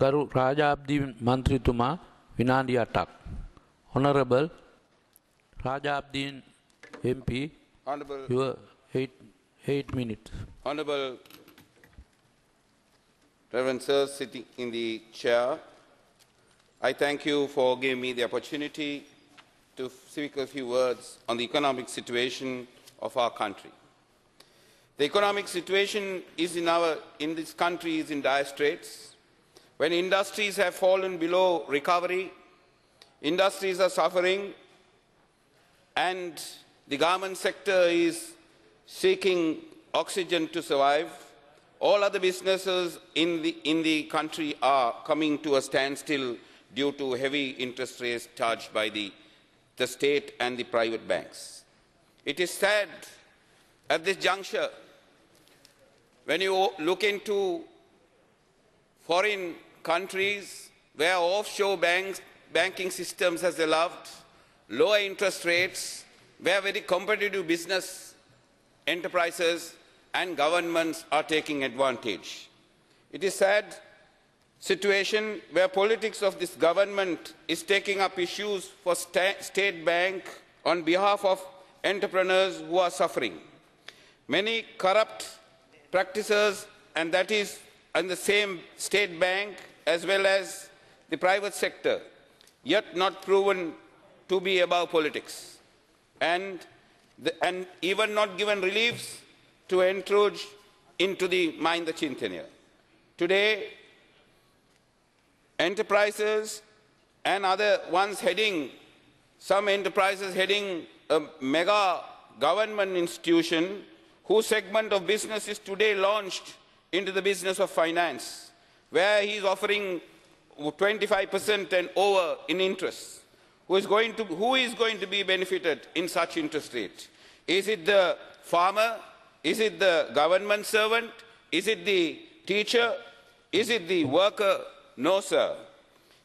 ගරු රාජාබ්දී මන්ත්‍රීතුමා විනාඩි 8ක්. Honorable Rajabdeen MP, Honorable, your 8 minutes. Honorable Reverend Sir, sitting in the chair, I thank you for giving me the opportunity to speak a few words on the economic situation of our country. The economic situation in this country is in dire straits. When industries have fallen below recovery, industries are suffering, and the government sector is seeking oxygen to survive. All other businesses in the country are coming to a standstill due to heavy interest rates charged by the state and the private banks. It is sad at this juncture, when you look into foreign countries where offshore banking systems has allowed lower interest rates, where very competitive business enterprises and governments are taking advantage. It is a sad situation where politics of this government is taking up issues for state bank on behalf of entrepreneurs who are suffering. Many corrupt practices, and that is in the same state bank as well as the private sector, yet not proven to be above politics, and even not given reliefs to encroach into the Mahinda Chintaniya. Today, enterprises and other ones some enterprises heading a mega government institution whose segment of business is today launched into the business of finance, where he is offering 25% and over in interest. Who is going to be benefited in such interest rate? Is it the farmer? Is it the government servant? Is it the teacher? Is it the worker? No, sir.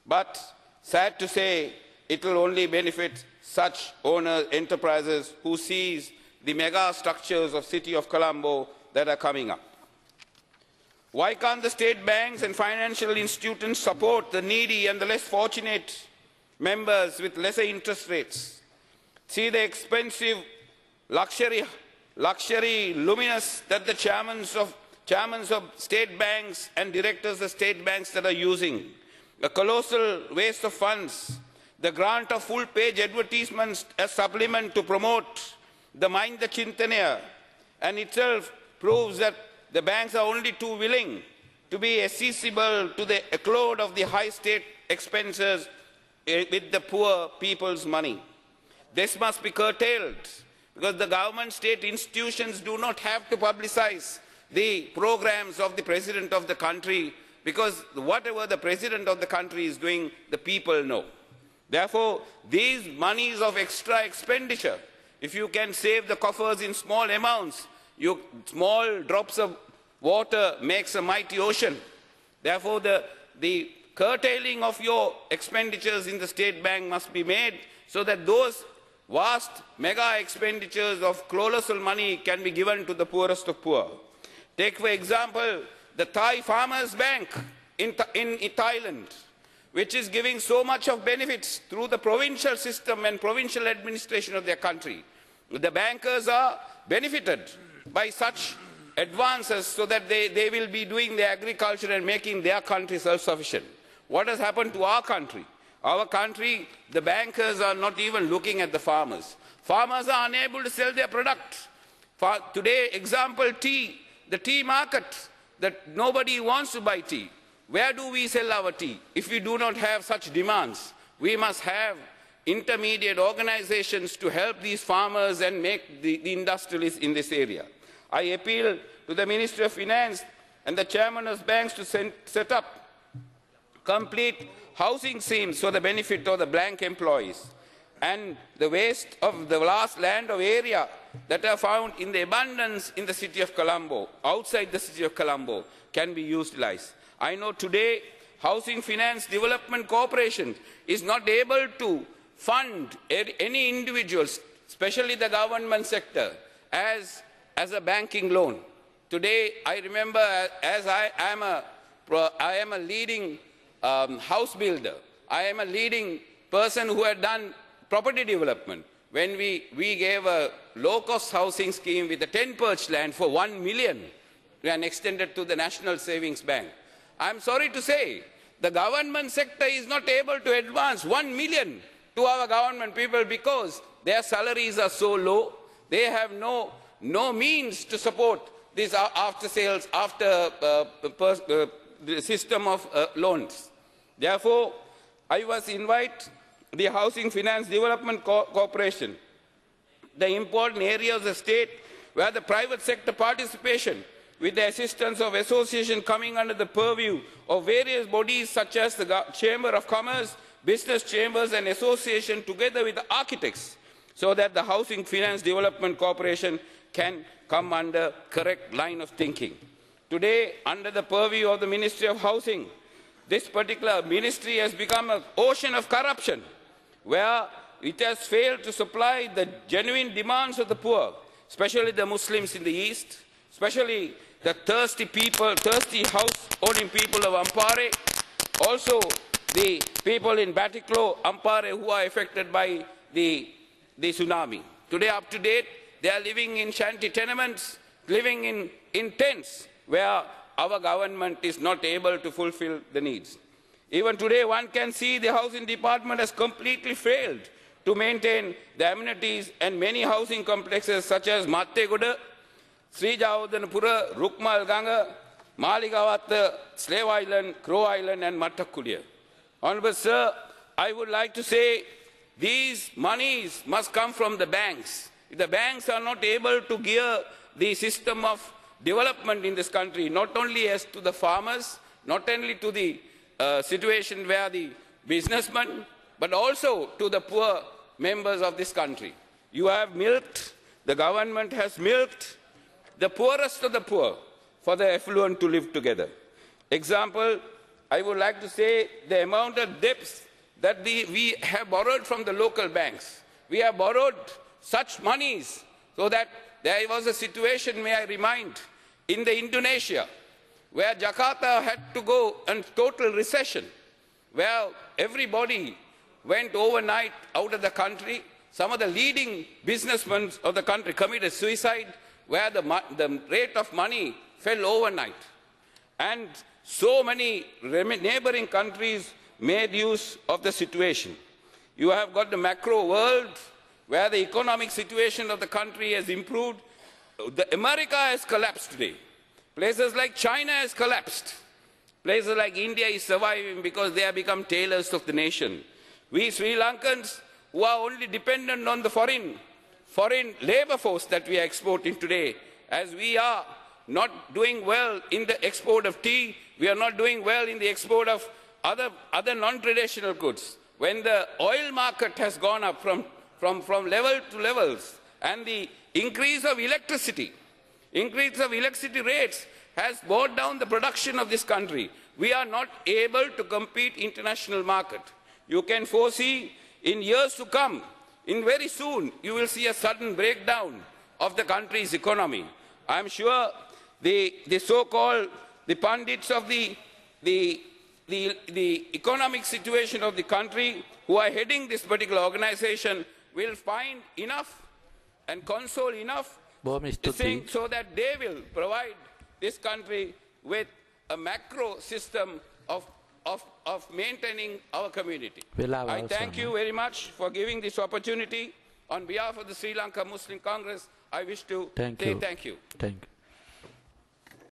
But sad to say, it will only benefit such owners, enterprises who seize the mega structures of City of Colombo that are coming up. Why can't the state banks and financial institutions support the needy and the less fortunate members with lesser interest rates? See the expensive luxury luminous that the chairmen of state banks and directors of state banks that are using. A colossal waste of funds. The grant of full-page advertisements as supplement to promote the Mahinda Chintaniya, and itself proves that the banks are only too willing to be accessible to the load of the high state expenses with the poor people's money. This must be curtailed, because the government state institutions do not have to publicize the programs of the president of the country, because whatever the president of the country is doing, the people know. Therefore, these monies of extra expenditure, if you can save the coffers in small amounts, small drops of water makes a mighty ocean. Therefore, the curtailing of your expenditures in the state bank must be made so that those vast mega expenditures of colossal money can be given to the poorest of poor. Take, for example, the Thai Farmers Bank in Thailand, which is giving so much of benefits through the provincial system and provincial administration of their country. The bankers are benefited by such advances so that they will be doing their agriculture and making their country self-sufficient. What has happened to our country? Our country, the bankers are not even looking at the farmers. Farmers are unable to sell their product. For today, example, tea, the tea market, that nobody wants to buy tea. Where do we sell our tea? If we do not have such demands, we must have intermediate organizations to help these farmers and make the industrialists in this area. I appeal to the Ministry of Finance and the chairman of banks to set up complete housing schemes for the benefit of the blank employees, and the waste of the vast land of area that are found in the abundance in the city of Colombo, outside the city of Colombo, can be utilized. I know today Housing Finance Development Corporation is not able to fund any individuals, especially the government sector, as a banking loan. Today, I remember, as I am a leading house builder. I am a leading person who had done property development. When we gave a low-cost housing scheme with a 10-perch land for 1 million and extended to the National Savings Bank. I'm sorry to say, the government sector is not able to advance 1 million to our government people because their salaries are so low. They have no means to support this after-sales, the system of loans. Therefore, I was invite the Housing Finance Development Corporation, the important areas of the state where the private sector participation with the assistance of association coming under the purview of various bodies such as the Chamber of Commerce, business chambers and association together with the architects so that the Housing Finance Development Corporation can come under correct line of thinking. Today, under the purview of the Ministry of Housing, this particular ministry has become an ocean of corruption, where it has failed to supply the genuine demands of the poor, especially the Muslims in the East, especially the thirsty people, thirsty house-owning people of Ampare, also the people in Batiklo, Ampare, who are affected by the tsunami. Today, up to date, they are living in shanty tenements, living in tents, where our government is not able to fulfill the needs. Even today, one can see the housing department has completely failed to maintain the amenities and many housing complexes such as Mattegoda, Sri Javadanapura, Rukmal Ganga, Maligavatta, Slave Island, Crow Island and Mattakulia. Honorable Sir, I would like to say these monies must come from the banks. If the banks are not able to gear the system of development in this country, not only as to the farmers, not only to the situation where the businessmen, but also to the poor members of this country. You have milked, the government has milked the poorest of the poor for the affluent to live together. Example, I would like to say the amount of debts that we have borrowed from the local banks. We have borrowed such monies so that there was a situation, may I remind, in the Indonesia, where Jakarta had to go in total recession, where everybody went overnight out of the country. Some of the leading businessmen of the country committed suicide, where the rate of money fell overnight. And so many neighboring countries made use of the situation. You have got the macro world, where the economic situation of the country has improved. America has collapsed today. Places like China has collapsed. Places like India is surviving because they have become tailors of the nation. We Sri Lankans, who are only dependent on the foreign labor force that we are exporting today, as we are not doing well in the export of tea, we are not doing well in the export of other non-traditional goods. When the oil market has gone up from level to levels, and the increase of electricity rates has brought down the production of this country, we are not able to compete international market. You can foresee in years to come, in very soon, you will see a sudden breakdown of the country's economy. I am sure the so-called the pundits of the economic situation of the country who are heading this particular organization will find enough and console enough to think so that they will provide this country with a macro system of maintaining our community. I thank you very much for giving this opportunity. On behalf of the Sri Lanka Muslim Congress, I wish to say thank you. Thank you.